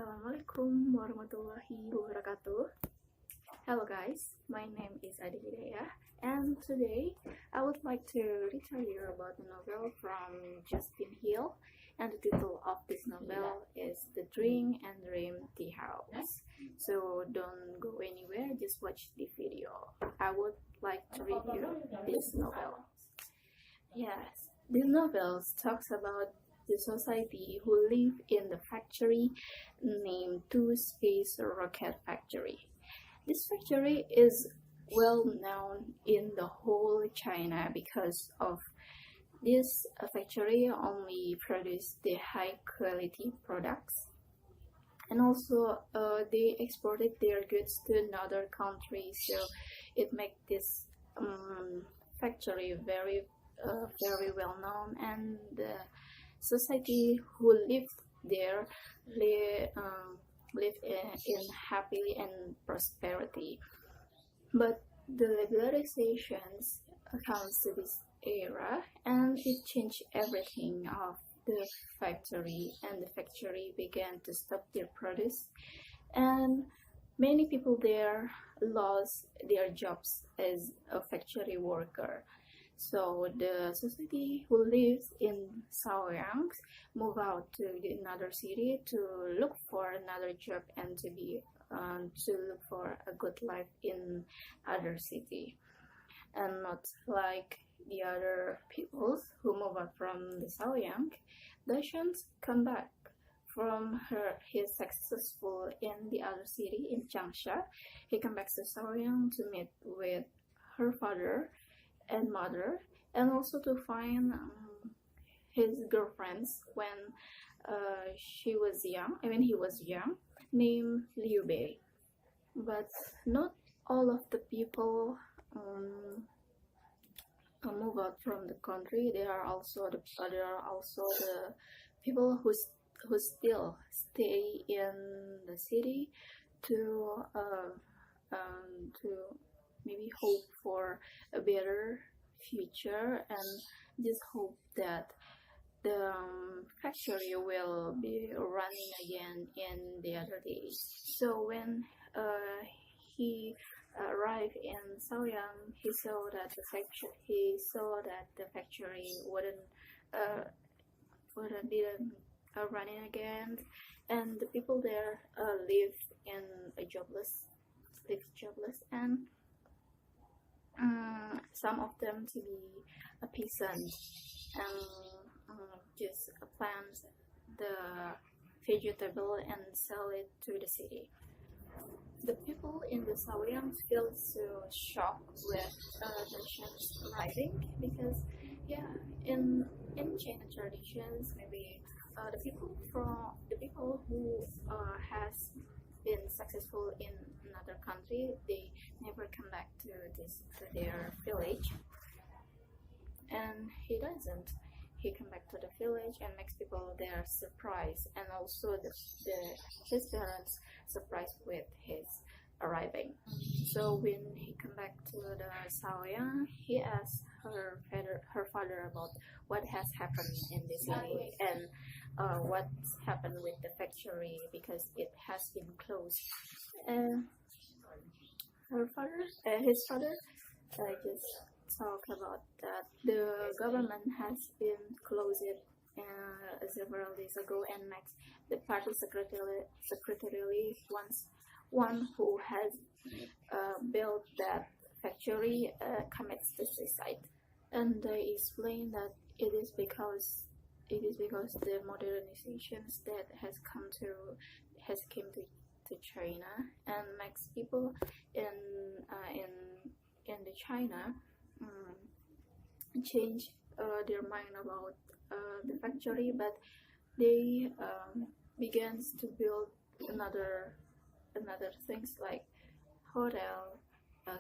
Assalamualaikum warahmatullahi wabarakatuh. Hello guys, my name is Ade Hidayah, and today I would like to tell you about a novel from Justin Hill, and the title of this novel is The Drink and Dream Teahouse. So don't go anywhere, just watch the video. I would like to read you this novel. Yes, this novel talks about the society who live in the factory named Two Space Rocket Factory. This factory is well known in the whole China because of this factory only produce the high quality products, and also they exported their goods to another country, so it makes this factory very well known, and the society who lived there live in happily and prosperity. But the liberalizations comes to this era, and it changed everything of the factory, and the factory began to stop their produce, and many people there lost their jobs as a factory worker. So the society who lives in Saoyang move out to another city to look for another job and to look for a good life in other city, and not like the other peoples who move out from the Saoyang. Daishan come back from his successful in the other city in Changsha. He come back to Saoyang to meet with her father and mother, and also to find his girlfriends when he was young, named Liu Bei. But not all of the people move out from the country. There are also the people who still stay in the city to maybe hope for a better future, and just hope that the factory will be running again in the other days. So when he arrived in Saoyang, he saw that the factory wouldn't running again, and the people there live jobless, and some of them to be a peasant, and just plant the vegetable and sell it to the city. The people in the Saoyang feel so shocked with Daishan's arriving, because in China traditions, maybe the people who has been successful in another country, they never come back to their village, and he doesn't. He come back to the village and makes people there surprised, and also his parents surprised with his arriving. So when he come back to the Saoyang, he asks her father about what has happened in the city, and what happened with the factory, because it has been closed. His father just talk about that the government has been closed several days ago, and next the party secretary wants one who has built that factory commits the suicide, and they explain that it is because the modernizations that has came to China, and makes people in the China change their mind about the factory, but they begins to build another things like hotel,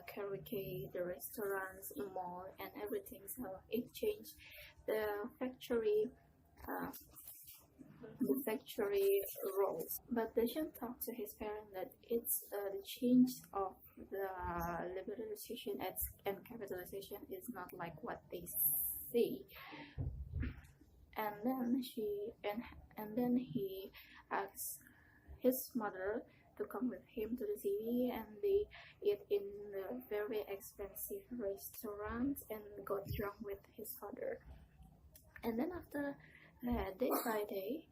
karaoke, the restaurants, the mall, and everything. So it changed the factory roles. But Daishan talked to his parents that it's the change of the liberalization and capitalization is not like what they see. And then he asks his mother to come with him to the city, and they eat in the very expensive restaurants and got drunk with his father. And then after day by day,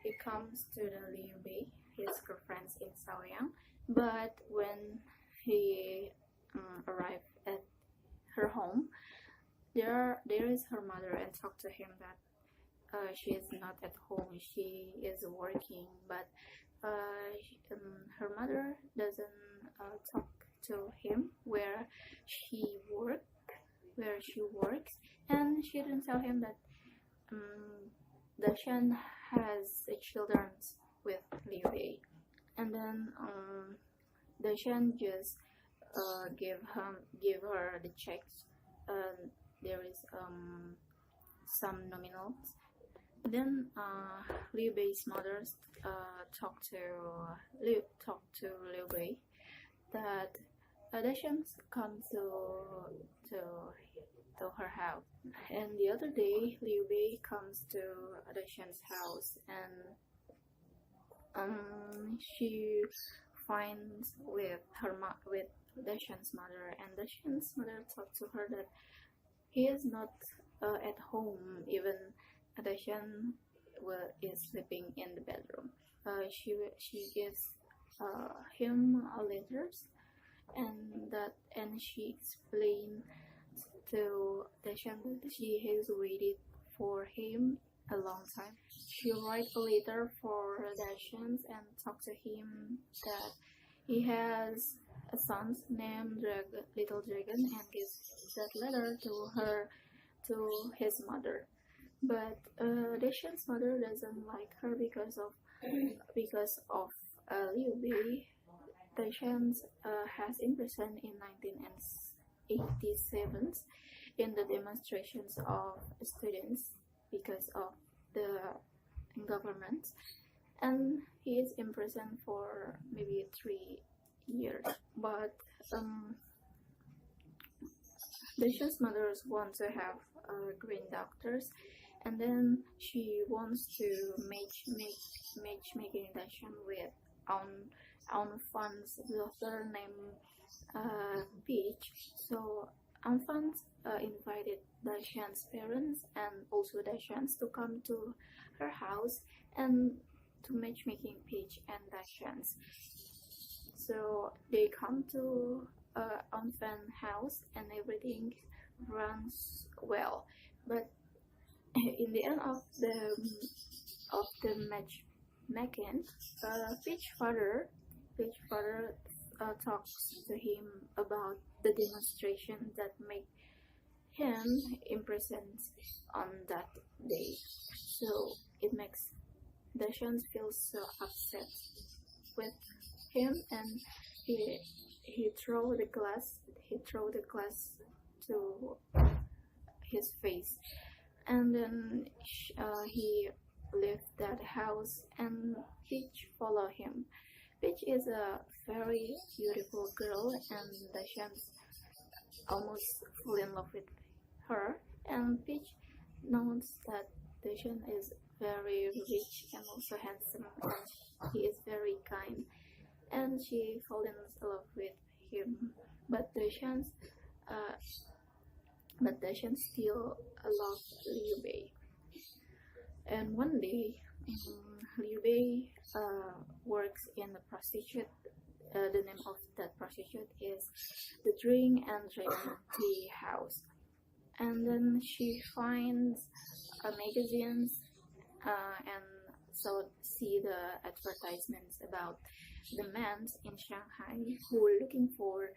he comes to the Liu Bei, his girlfriend's in Shaoyang. But when he arrived at her home, there is her mother and talk to him that she is not at home, she is working. But her mother doesn't talk to him where she works, and she didn't tell him that Dashan has children with Liu Bei. And then Dashan just give her the checks. There is some nominals. Then Liu Bei's mother talked to Liu Bei that Dashan come to her house. And the other day, Liu Bei comes to Dashan's house, and she finds with Dashan's mother, and Dashan's mother talked to her that he is not at home. Even Dashan is sleeping in the bedroom. She gives him letters, and she explained to Dashan that she has waited for him a long time. She writes a letter for Dashan and talks to him that he has a son named Little Dragon, and gives that letter to his mother. But Dashan's mother doesn't like her because of Liu Bei. Dashan has imprisoned in 1987 in the demonstrations of students because of the government, and he is imprisoned for maybe 3 years. But Dashan's mother wants to have green doctors, and then she wants to matchmaking Dashan with Aung Fan's daughter named Peach. So Aung Fan invited Dashan's parents and also Dashan's to come to her house and to matchmaking Peach and Dashan's. So they come to Aung Fan's house and everything runs well. But in the end of the matchmaking, Peach's father talks to him about the demonstration that make him imprisoned on that day. So it makes Dashan feel so upset with him, and he throw the glass to his face, and then he left that house, and Peach follow him. Peach is a very beautiful girl, and Dashan almost fall in love with her. And Peach knows that Dashan is very rich and also handsome, and he is very kind, and she falls in love with him. But Dashan still loves Liu Bei. And one day, Liu Bei works in a prostitute. The name of that prostitute is the Drink and Dragon Teahouse. And then she finds magazines and so see the advertisements about the men in Shanghai who are looking for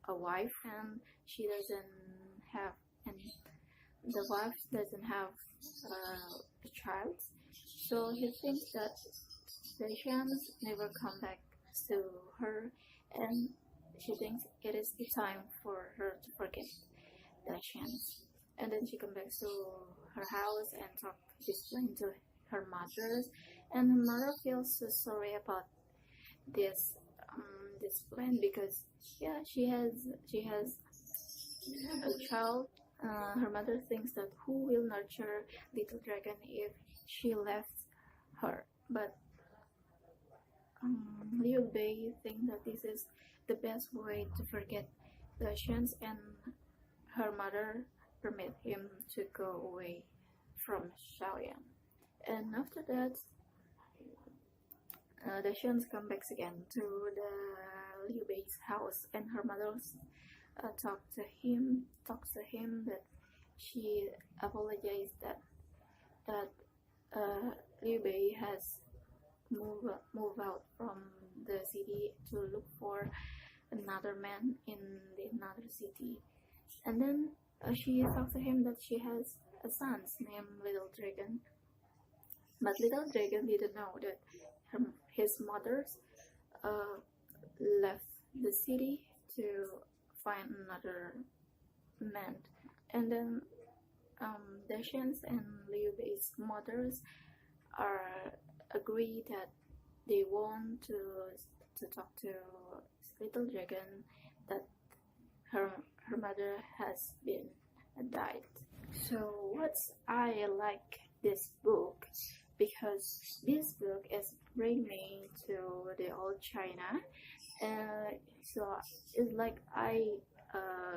a wife, and she doesn't have, and the wife doesn't have a child. So he thinks that the chance never come back to her, and she thinks it is the time for her to forget that chance. And then she comes back to her house and explain to her mother, and her mother feels so sorry about this plan, because she has a child. Her mother thinks that who will nurture little dragon if she left her. But Liu Bei think that this is the best way to forget the chance, and her mother permit him to go away from Shaoyang. And after that, the Shuns come back again to the Liu Bei's house, and her mother talks to him that she apologized that Liu Bei has moved out from the city to look for another man in another city. And then she talks to him that she has a son named Little Dragon, but Little Dragon didn't know that his mother left the city to find another man. And then Dashens and Liu Bei's mothers are agree that they want to talk to Little Dragon that her mother has been died. So what's I like this book, because this book is bring me to the old China, so it's like I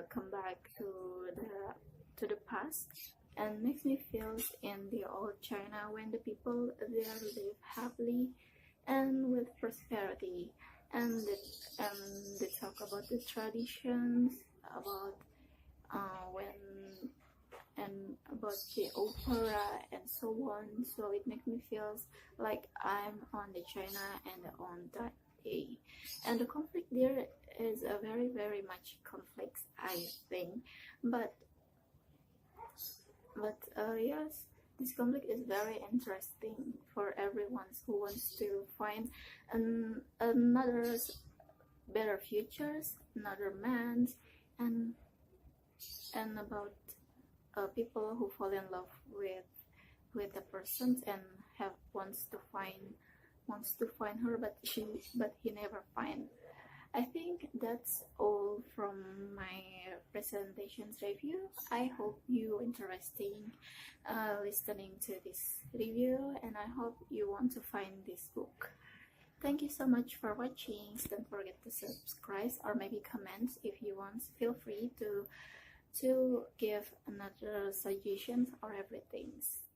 come back to the past, and makes me feel in the old China when the people there live happily and with prosperity, and they talk about the traditions, about when and about the opera and so on. So it makes me feel like I'm on the China and on that day. And the conflict there is a very much complex, I think, but yes, this conflict is very interesting for everyone who wants to find another better futures, another man, and about people who fall in love with the person and wants to find her, but he never find. I think that's all from my presentations review. I hope you interesting listening to this review, and I hope you want to find this book. Thank you so much for watching. Don't forget to subscribe or maybe comment if you want. Feel free to give another suggestions or everything.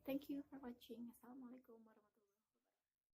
Thank you for watching. Assalamualaikum.